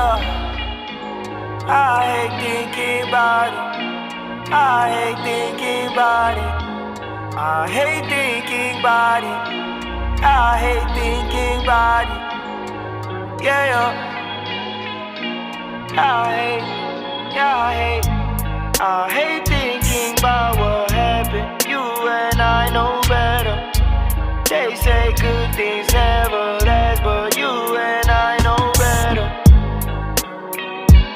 Yeah, I hate thinking about it. I hate thinking about it. I hate thinking about it. I hate thinking about it. Yeah, I hate thinking about what happened. You and I know better. They say good things never last, but you and I know better.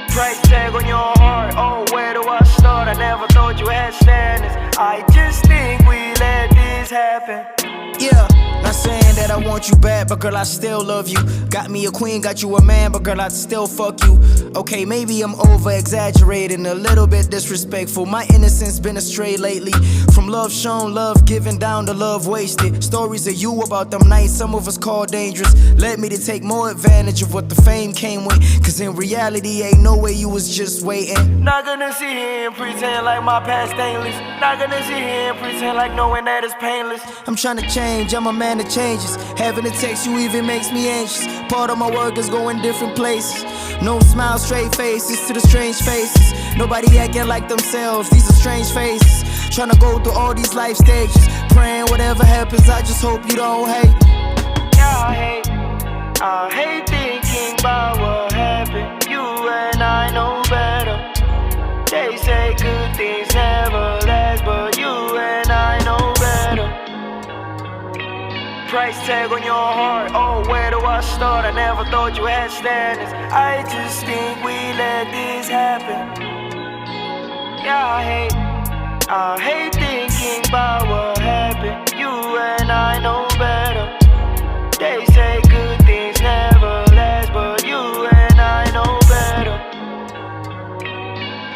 Price tag on your heart, oh, where do I start? I never thought you had standards. I just think we let this happen. Yeah, not saying that I want you bad, but girl, I still love you. Got me a queen, got you a man, but girl, I'd still fuck you. Okay, maybe I'm over-exaggerating, a little bit disrespectful. My innocence been astray lately. From love shown, love given, down to love wasted. Stories of you about them nights some of us call dangerous led me to take more advantage of what the fame came with. Cause in reality, ain't no way you was just waiting. Not gonna sit here and pretend like my past stainless. Not gonna sit here and pretend like knowing that it's painless. I'm trying to change, I'm a man that changes. Having to text you even makes me anxious. Part of my work is going different places. No smile, straight faces to the strange faces. Nobody acting like themselves, these are strange faces. Trying to go through all these life stages. Praying whatever happens, I just hope you don't hate. Yeah, I hate thinking about what happened. You and I know better. They say good things never last, but you and I know better. Price tag on your heart, oh, where do I start? I never thought you had standards. I just think we let this happen. Yeah, I hate thinking about what happened. You and I know better. They say good things never last, but you and I know better.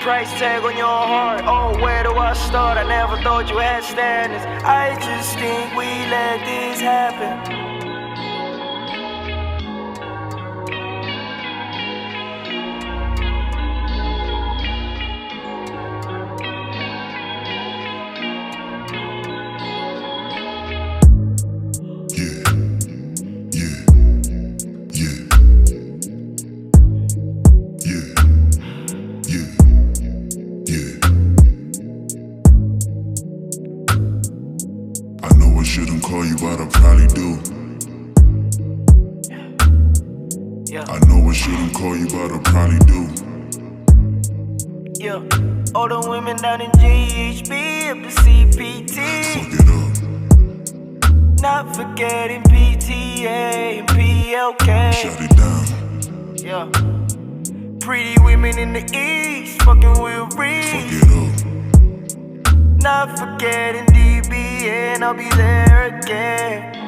Price tag on your heart, oh, where do I start? I never thought you had standards. I just think we let this happen. I shouldn't call you, but I probably do. I know I shouldn't call you, but I probably do. Yeah, all the women down in GHB up to CPT. Fuck it up. Not forgetting PTA and PLK. Shut it down. Yeah, pretty women in the East fucking with Reese. Fuck it up. Not forgetting DB and I'll be there again.